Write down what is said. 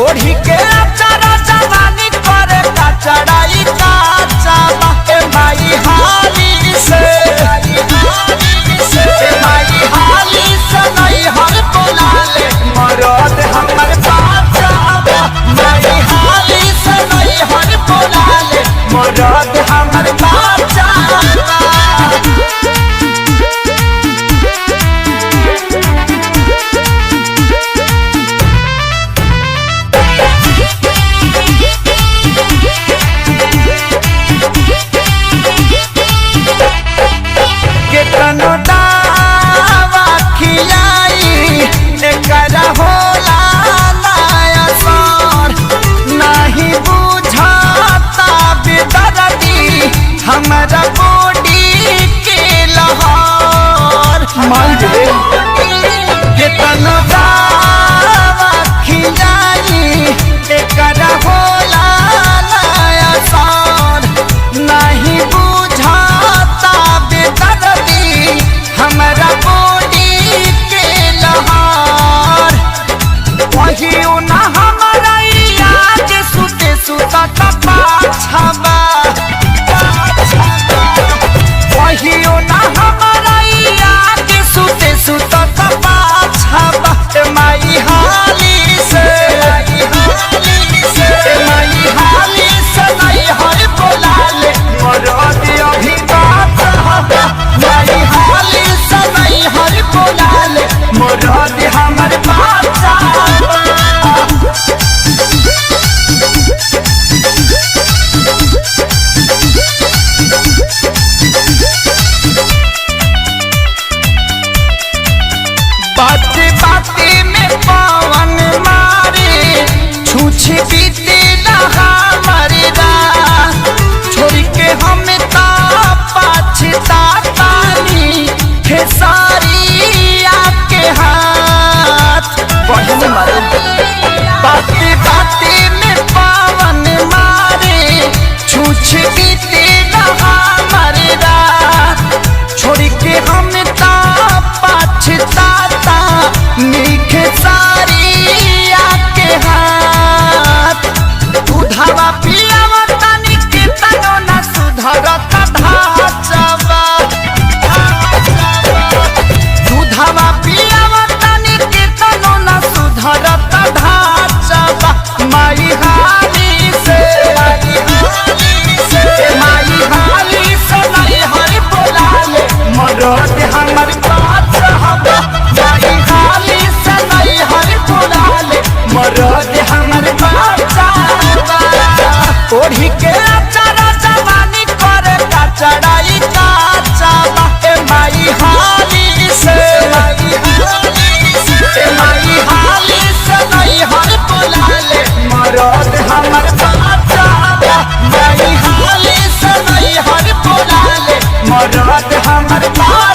ओढ़ी के अचारा जवानी करे का चढ़ाई का चाबा ए माई हाली से माई हाली से नहीं हर बोला ले मरद हमर बाचाबा माई हाली से नहीं हर बोला ले मरद हमर बाचाबा। हमारा बॉडी के लहर मांगे केतनो दावा खिलाई एकरा होला नया सार नहीं बुझाता बेदर्दी हमारा बॉडी के लहर वही ना हमारा आज सुते सुता पाछबा ना हमारा आगे सुते सुता पाछबा माई हाली से माई हाली से नहीं हर बोला ले मरद अभी बात माई हाली से नहीं हर बोला ले मरद हमर बाचा। बाते बाते में पवन मारे छूछ बीते नहा मरदा छोड़ के हम पाछता तानी खेसारी आके हाथ बहन मारे बाते बाते में पवन मारे छूछ बीते नहा मरदा छोड़ के हम पाछता नीखे सारी आके हाथ दूधावा पियावा तनी के तनो न सुधरता ढाचबा दूधावा पियावा तनी के तनो न सुधरता ढाचबा माई हाली से माई हाली से नहीं हर बोला ले मरद हमर बाचाबा मरद हमर बाचाबा ओढ़ी के अचारा जवानी करे का चढ़ाई का चाबा ए माई हाली से माई हाली से नहीं हर बोला ले मरद हमर बाचाबा माई हाली से नहीं हर बोला ले मरद हमर बाचाबा।